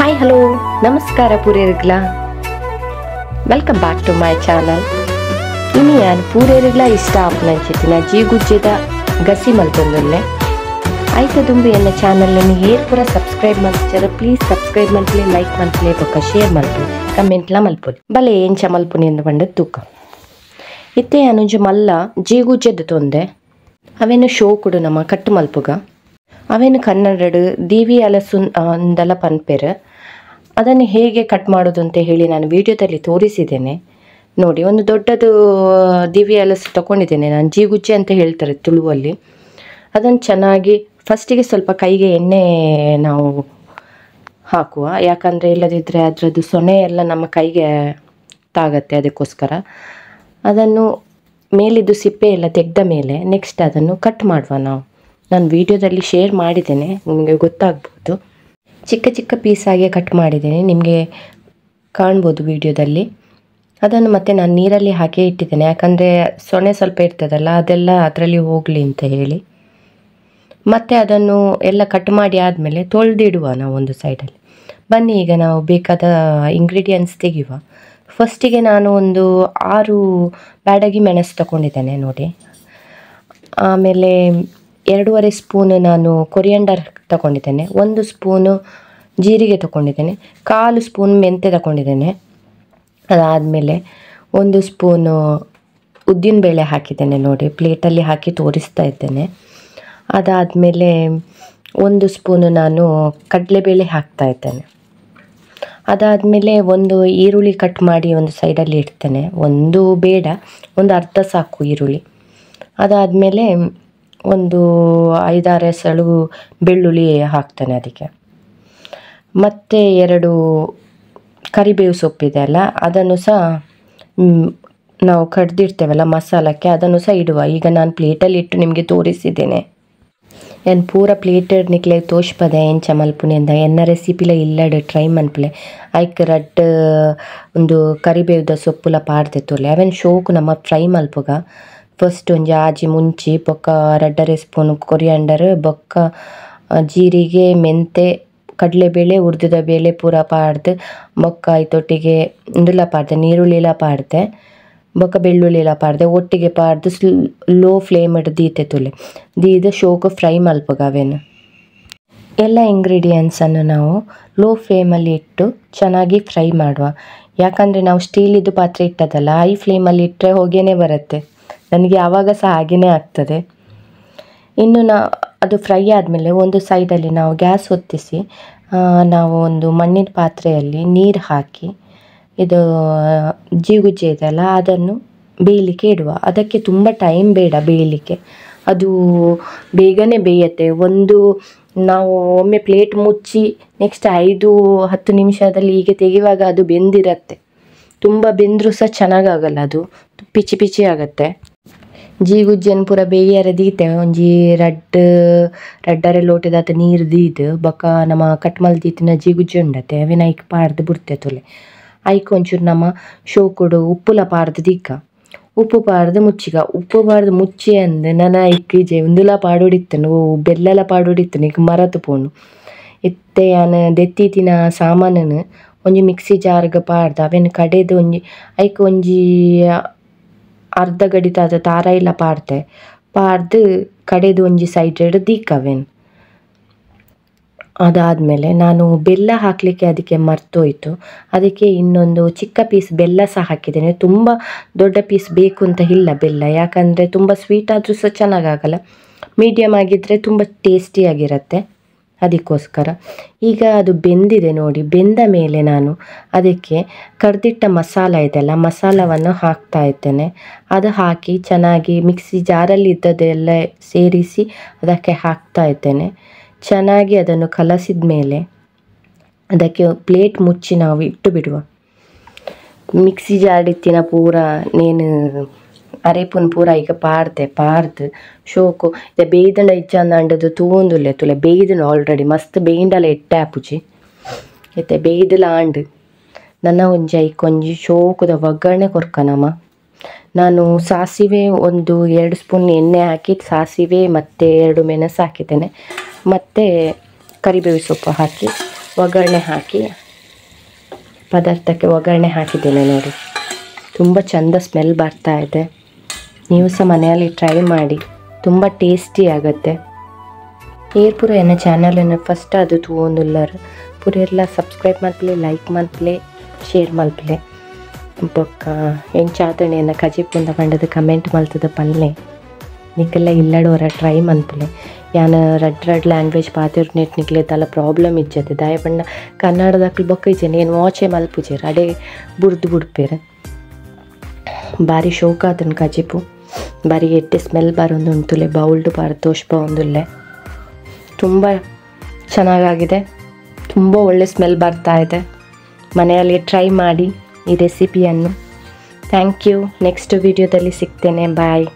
Hi hello ನಮಸ್ಕಾರ ಪೂರೇರಿಗ್ಲ welcome back to my channel. ಇನ್ನು ನಾನು ಪೂರೇರಿಗ್ಲ ಇಷ್ಟ ಆಪುನಂಚಿತ್ತಿನ ಜೀಗುಜ್ಜೆದ ಗಸಿ ಮಲ್ಪೊಂದುಲ್ಲೆ ಐತ ದುಂಬು ಎನ್ನ ಚಾನಲನ್ನು ಏರ್ ಪೂರ ಸಬ್ಸ್ಕ್ರೈಬ್ ಮಾಡ್ತಾರೆ. ಪ್ಲೀಸ್ ಸಬ್ಸ್ಕ್ರೈಬ್ ಮಲ್ಪಲೆ, ಲೈಕ್ ಮಲ್ಪಲೆ, ಬೊಕ್ಕ ಶೇರ್ ಮಲ್ಪಲೆ, ಕಮೆಂಟ್ಲ ಮಲ್ಪೊಲಿ ಬಲೆ ಎಂಚ ಮಲ್ಪುನಿ ಎಂದು ಬಂದ ತೂಕ ಇತ್ತೆ ಅನುಜು ಮಲ್ಲ ಜೀಗುಜ್ಜೆದ ತೊಂದೆ ಅವೇನು ಶೋ ಕೊಡು ನಮ್ಮ ಕಟ್ಟು ಮಲ್ಪುಗ ಅವೇನು ಕನ್ನಡಡು ದಿವಿ ಅಲಸುನ್ ಅಂದೆಲ್ಲ ಪನ್ಪೆರು. ಅದನ್ನು ಹೇಗೆ ಕಟ್ ಮಾಡೋದು ಅಂತ ಹೇಳಿ ನಾನು ವಿಡಿಯೋದಲ್ಲಿ ತೋರಿಸಿದ್ದೇನೆ ನೋಡಿ. ಒಂದು ದೊಡ್ಡದು ದಿವಿ ಅಲಸು ತಗೊಂಡಿದ್ದೇನೆ ನಾನು, ಜೀಗುಜ್ಜೆ ಅಂತ ಹೇಳ್ತಾರೆ ತುಳುವಲ್ಲಿ. ಅದನ್ನು ಚೆನ್ನಾಗಿ ಫಸ್ಟಿಗೆ ಸ್ವಲ್ಪ ಕೈಗೆ ಎಣ್ಣೆ ನಾವು ಹಾಕುವ, ಯಾಕಂದರೆ ಇಲ್ಲದಿದ್ದರೆ ಅದರದ್ದು ಸೊನೆ ಎಲ್ಲ ನಮ್ಮ ಕೈಗೆ ತಾಗತ್ತೆ. ಅದಕ್ಕೋಸ್ಕರ ಅದನ್ನು ಮೇಲಿದ್ದು ಸಿಪ್ಪೆ ಎಲ್ಲ ತೆಗೆದ ಮೇಲೆ ನೆಕ್ಸ್ಟ್ ಅದನ್ನು ಕಟ್ ಮಾಡುವ ನಾವು. ನಾನು ವಿಡಿಯೋದಲ್ಲಿ ಶೇರ್ ಮಾಡಿದ್ದೇನೆ, ನಿಮಗೆ ಗೊತ್ತಾಗ್ಬೋದು. ಚಿಕ್ಕ ಚಿಕ್ಕ ಪೀಸಾಗೆ ಕಟ್ ಮಾಡಿದ್ದೇನೆ, ನಿಮಗೆ ಕಾಣ್ಬೋದು ವಿಡಿಯೋದಲ್ಲಿ. ಅದನ್ನು ಮತ್ತೆ ನಾನು ನೀರಲ್ಲಿ ಹಾಕಿ ಇಟ್ಟಿದ್ದೇನೆ, ಯಾಕಂದರೆ ಸೊನೆ ಸ್ವಲ್ಪ ಇರ್ತದಲ್ಲ ಅದೆಲ್ಲ ಅದರಲ್ಲಿ ಹೋಗಲಿ ಅಂತ ಹೇಳಿ. ಮತ್ತು ಅದನ್ನು ಎಲ್ಲ ಕಟ್ ಮಾಡಿ ಆದಮೇಲೆ ತೊಳೆದಿಡುವ ನಾವು ಒಂದು ಸೈಡಲ್ಲಿ. ಬನ್ನಿ ಈಗ ನಾವು ಬೇಕಾದ ಇಂಗ್ರೀಡಿಯೆಂಟ್ಸ್ ತೆಗೆಯುವ. ಫಸ್ಟಿಗೆ ನಾನು ಒಂದು 6 ಬ್ಯಾಡಗಿ ಮೆಣಸು ತಗೊಂಡಿದ್ದೇನೆ ನೋಡಿ. ಆಮೇಲೆ 2.5 ಸ್ಪೂನು ನಾನು ಕೊರಿಯಂಡರ್ ತಗೊಂಡಿದ್ದೇನೆ, 1 ಸ್ಪೂನು ಜೀರಿಗೆ ತಗೊಂಡಿದ್ದೇನೆ, 1/4 ಸ್ಪೂನ್ ಮೆಂತೆ ತಗೊಂಡಿದ್ದೇನೆ. ಅದಾದಮೇಲೆ 1 ಸ್ಪೂನು ಉದ್ದಿನಬೇಳೆ ಹಾಕಿದ್ದೇನೆ ನೋಡಿ, ಪ್ಲೇಟಲ್ಲಿ ಹಾಕಿ ತೋರಿಸ್ತಾ ಇದ್ದೇನೆ. ಅದಾದಮೇಲೆ 1 ಸ್ಪೂನು ನಾನು ಕಡಲೆಬೇಳೆ ಹಾಕ್ತಾ ಇದ್ದೇನೆ. ಅದಾದಮೇಲೆ 1 ಈರುಳ್ಳಿ ಕಟ್ ಮಾಡಿ ಒಂದು ಸೈಡಲ್ಲಿ ಇಡ್ತೇನೆ, 1 ಬೇಡ, ಒಂದು ಅರ್ಧ ಸಾಕು ಈರುಳ್ಳಿ. ಅದಾದಮೇಲೆ ಒಂದು 5-6 ಎಸಳು ಬೆಳ್ಳುಳ್ಳಿ ಹಾಕ್ತೇನೆ ಅದಕ್ಕೆ. ಮತ್ತು 2 ಕರಿಬೇವು ಸೊಪ್ಪಿದೆ ಅಲ್ಲ, ಅದನ್ನು ಸಹ ನಾವು ಕಡ್ದಿರ್ತೇವಲ್ಲ ಮಸಾಲಕ್ಕೆ, ಅದನ್ನು ಸಹ ಇಡುವ. ಈಗ ನಾನು ಪ್ಲೇಟಲ್ಲಿ ಇಟ್ಟು ನಿಮಗೆ ತೋರಿಸಿದ್ದೇನೆ. ನಾನು ಪೂರ ಪ್ಲೇಟ್ ನಿಕ್ಲೆ ತೋಷ್ಪದೆ ಎಂಚ ಮಲ್ಪುನೆ ಅಂದ ಎನ್ನ ರೆಸಿಪಿಲ ಇಲ್ಲಡೆ ಟ್ರೈ ಮನ್ಪಲೆ. ಐಕ್ ರಡ್ಡ್ ಒಂದು ಕರಿಬೇವುದ ಸೊಪ್ಪುಲ ಪಾಡ್ದೆ ತೋಲೆ ಅವೇನು ಶೋಕು ನಮ್ಮ ಫ್ರೈ ಮಲ್ಪುಗ. ಫಸ್ಟ್ ಒಂಜಿ ಆಜಿ ಮುಂಚಿ ಬೊಕ್ಕ 2.5 ಸ್ಪೂನ್ ಕೊರಿಯಂಡರ್, ಬೊಕ್ಕ ಜೀರಿಗೆ, ಮೆಂತೆ, ಕಡಲೆಬೇಳೆ, ಉರ್ದಿದ ಬೇಳೆ ಪೂರ ಪಾಡ್ದು, ಬೊಕ್ಕ ಐತೊಟ್ಟಿಗೆ ಇಂದುಲ ಪಾಡ್ದೆ, ನೀರುಳ್ಳಿಲ ಪಾಡ್ದೆ, ಬೊಕ್ಕ ಬೆಳ್ಳುಳ್ಳಿಲ ಪಾಡ್ದೆ, ಒಟ್ಟಿಗೆ ಪಾಡ್ದು ಲೋ ಫ್ಲೇಮ್ ಇಟ್ಟು ದೀತೆ ತುಲೆ ದೀದ ಶೋಕು ಫ್ರೈ ಮಲ್ಪುಗ. ಅವೇನು ಎಲ್ಲ ಇಂಗ್ರೀಡಿಯೆಂಟ್ಸನ್ನು ನಾವು ಲೋ ಫ್ಲೇಮಲ್ಲಿ ಇಟ್ಟು ಚೆನ್ನಾಗಿ ಫ್ರೈ ಮಾಡುವ. ಯಾಕಂದರೆ ನಾವು ಸ್ಟೀಲಿದ್ದು ಪಾತ್ರೆ ಇಟ್ಟದಲ್ಲ, ಹೈ ಫ್ಲೇಮಲ್ಲಿ ಇಟ್ಟರೆ ಹೊಗೆನೇ ಬರುತ್ತೆ. ನನಗೆ ಆವಾಗ ಸಹ ಹಾಗೆಯೇ ಆಗ್ತದೆ. ಇನ್ನು ಅದು ಫ್ರೈ ಆದಮೇಲೆ ಒಂದು ಸೈಡಲ್ಲಿ ನಾವು ಗ್ಯಾಸ್ ಹೊತ್ತಿಸಿ ನಾವು ಒಂದು ಮಣ್ಣಿನ ಪಾತ್ರೆಯಲ್ಲಿ ನೀರು ಹಾಕಿ ಇದು ಜೀಗುಜ್ಜೆ ಇದೆಯಲ್ಲ ಅದನ್ನು ಬೇಯಲಿಕ್ಕೆ ಇಡುವ. ಅದಕ್ಕೆ ತುಂಬ ಟೈಮ್ ಬೇಡ ಬೇಯಲಿಕ್ಕೆ, ಅದು ಬೇಗನೆ ಬೇಯುತ್ತೆ. ನಾವು ಒಮ್ಮೆ ಪ್ಲೇಟ್ ಮುಚ್ಚಿ ನೆಕ್ಸ್ಟ್ 5-10 ನಿಮಿಷದಲ್ಲಿ ಹೀಗೆ ತೆಗೆಯುವಾಗ ಅದು ಬೆಂದಿರುತ್ತೆ. ತುಂಬ ಬೆಂದರೂ ಸಹ ಚೆನ್ನಾಗಾಗಲ್ಲ, ಅದು ಪಿಚಿ ಪಿಚಿ ಆಗುತ್ತೆ. ಜೀಗುಜ್ಜೆನ ಪೂರ ಬೇಯರೆ ದೀತೆ ಒಂಜಿ ರಡ್ಡರೆ ಲೋಟದಾತ ನೀರು ದೀದು ಬೊಕ್ಕ ನಮ್ಮ ಕಟ್ ಮಲ್ದೀತಿನ ಜೀಗುಜ್ಜೆ ಉಂಡತೆ ಅವೇನು ಐಕ್ ಪಾಡ್ದು ಬಿಡ್ತೆ ತುಲೆ. ಐಕ್ ಒಂಚೂರು ನಮ್ಮ ಶೋಕುಡು ಉಪ್ಪುಲ ಪಾಡ್ದು ದಿಕ್ಕ, ಉಪ್ಪು ಪಾಡ್ದು ಮುಚ್ಚಿಗ. ಉಪ್ಪು ಪಾಡ್ದು ಮುಚ್ಚಿ ಅಂದು ನಾನು ಐಕ್ ಉಂದುಲ ಪಾಡೋಡಿತ್ತನು, ಬೆಲ್ಲಲ ಪಾಡೋಡಿತ್ತನು, ಈಗ ಮರತು ಪೋನು ಇತ್ತೆ ನಾನು ದೆತ್ತಿತ್ತಿನ ಸಾಮಾನನ್ನು ಒಂಜಿ ಮಿಕ್ಸಿ ಜಾರ್ಗೆ ಪಾಡ್ದು ಅವೇನು ಕಡೆದು ಐಕ್ ಒಂಜಿ ಅರ್ಧ ಗಡಿತಾದ ತಾರ ಇಲ್ಲ ಪಾಡ್ದು ಕಡೆದು ಒಂಜಿ ಸೈಡ್ ದೀಕ್ಕ ಅವೇನು. ಅದಾದಮೇಲೆ ನಾನು ಬೆಲ್ಲ ಹಾಕಲಿಕ್ಕೆ ಅದಕ್ಕೆ ಮರ್ತೋಯ್ತು, ಅದಕ್ಕೆ ಇನ್ನೊಂದು ಚಿಕ್ಕ ಪೀಸ್ ಬೆಲ್ಲ ಸಹ ಹಾಕಿದ್ದೇನೆ. ತುಂಬ ದೊಡ್ಡ ಪೀಸ್ ಬೇಕು ಅಂತ ಇಲ್ಲ ಬೆಲ್ಲ, ಯಾಕಂದರೆ ತುಂಬ ಸ್ವೀಟ್ ಆದರೂ ಸಹ ಚೆನ್ನಾಗಾಗಲ್ಲ. ಮೀಡಿಯಮ್ ಆಗಿದ್ದರೆ ತುಂಬ ಟೇಸ್ಟಿಯಾಗಿರುತ್ತೆ, ಅದಕ್ಕೋಸ್ಕರ. ಈಗ ಅದು ಬೆಂದಿದೆ ನೋಡಿ. ಬೆಂದ ಮೇಲೆ ನಾನು ಅದಕ್ಕೆ ಕಡ್ದಿಟ್ಟ ಮಸಾಲ ಇದೆಲ್ಲ ಮಸಾಲವನ್ನು ಹಾಕ್ತಾ ಇದ್ದೇನೆ. ಅದು ಹಾಕಿ ಚೆನ್ನಾಗಿ ಮಿಕ್ಸಿ ಜಾರಲ್ಲಿ ಇದ್ದದೆಲ್ಲ ಸೇರಿಸಿ ಅದಕ್ಕೆ ಹಾಕ್ತಾ ಇದ್ದೇನೆ. ಚೆನ್ನಾಗಿ ಅದನ್ನು ಕಲಸಿದ ಮೇಲೆ ಅದಕ್ಕೆ ಪ್ಲೇಟ್ ಮುಚ್ಚಿ ನಾವು ಇಟ್ಟು ಬಿಡುವ. ಮಿಕ್ಸಿ ಜಾಡಿತ್ತಿನ ಪೂರ ನೇನು ಅರೆಪುನ್ ಪೂರ ಈಗ ಪಾಡ್ದು ಶೋಕು ಇದೆ ಬೇಯ್ದಂಡ ಇಜ್ಜಂದ ಅಂಡದು ತೂಂದುಲ್ಲೆ ತುಲೆ ಬೇಯ್ದನು ಆಲ್ರೆಡಿ ಮಸ್ತ್ ಬೇಯ್ದಲ ಎಟ್ಟೆ ಆಪುಜಿ ಇತ್ತೆ ಬೇಯ್ದಲ ಆಂಡ್ ನನ್ನ ಒಂಜಿ ಶೋಕುದ ಒಗ್ಗರಣೆ ಕೊರ್ಕನಮ್ಮ. ನಾನು ಸಾಸಿವೆ 1-2 ಸ್ಪೂನ್ ಎಣ್ಣೆ ಹಾಕಿ ಸಾಸಿವೆ ಮತ್ತು 2 ಮೆಣಸು ಹಾಕಿದ್ದೇನೆ, ಮತ್ತು ಕರಿಬೇವು ಸೊಪ್ಪು ಹಾಕಿ ಒಗ್ಗರಣೆ ಹಾಕಿ ಪದಾರ್ಥಕ್ಕೆ ಒಗ್ಗರಣೆ ಹಾಕಿದ್ದೇನೆ ನೋಡಿ. ತುಂಬ ಚೆಂದ ಸ್ಮೆಲ್ ಬರ್ತಾ ಇದೆ. ನೀವು ಸಹ ಮನೆಯಲ್ಲಿ ಟ್ರೈ ಮಾಡಿ, ತುಂಬ ಟೇಸ್ಟಿ ಆಗುತ್ತೆ. ಏರ್ಪುರ ಎನ್ನ ಚಾನಲನ್ನು ಫಸ್ಟ್ ಅದು ತೂವೊಂದುಲ್ಲರು ಪುರೆರ್ಲ ಸಬ್ಸ್ಕ್ರೈಬ್ ಮಲ್ಪಲೆ, ಲೈಕ್ ಮಲ್ಪಲೆ, ಶೇರ್ ಮಲ್ಪಲೆ. ಬೊಕ್ಕ ಎಂಚಾತಣೆಯನ್ನು ಕಜಿ ಪುಂದ ಕಂಡದು ಕಮೆಂಟ್ ಮಲ್ತದ ಪಲ್ಲೆ ನಿಕ್ಕೆಲ್ಲ ಇಲ್ಲಡೋರ ಟ್ರೈ ಮನ್ಪಲೆ. ಯಾನು ರಡ್ ಲ್ಯಾಂಗ್ವೇಜ್ ಪಾತಿರ್ ನೆಟ್ ನಿಕ್ಲೆ ತಲ ಪ್ರಾಬ್ಲಮ್ ಇಜ್ಜತೆ ದಾಯ ಪಂಡ ಕನ್ನಡದಕ್ಲು ಬೊಕ್ಕ ಇಜ್ಜೆನೆ ಏನು ವಾಚೆ ಮಲ್ಪುಜೇರು ಅಡೆ ಬುಡ್ದು ಬುಡ್ಪೇರು. ಬಾರಿ ಶೋಕ ಆತನ ಕಜಿಪು, ಬಾರಿ ಎಟ್ಟೆ ಸ್ಮೆಲ್ ಬರೊಂದು ಉಂಟುಲೆ, ಬೌಲ್ಡು ಬಾರ ತೋಷ್ಪ ಒಂದುಲ್ಲೆ. ತುಂಬ ಚೆನ್ನಾಗಾಗಿದೆ, ತುಂಬ ಒಳ್ಳೆ ಸ್ಮೆಲ್ ಬರ್ತಾ ಇದೆ. ಮನೆಯಲ್ಲಿ ಟ್ರೈ ಮಾಡಿ ಈ ರೆಸಿಪಿಯನ್ನು. Thank you. ನೆಕ್ಸ್ಟ್ ವಿಡಿಯೋದಲ್ಲಿ ಸಿಗ್ತೇನೆ. ಬಾಯ್.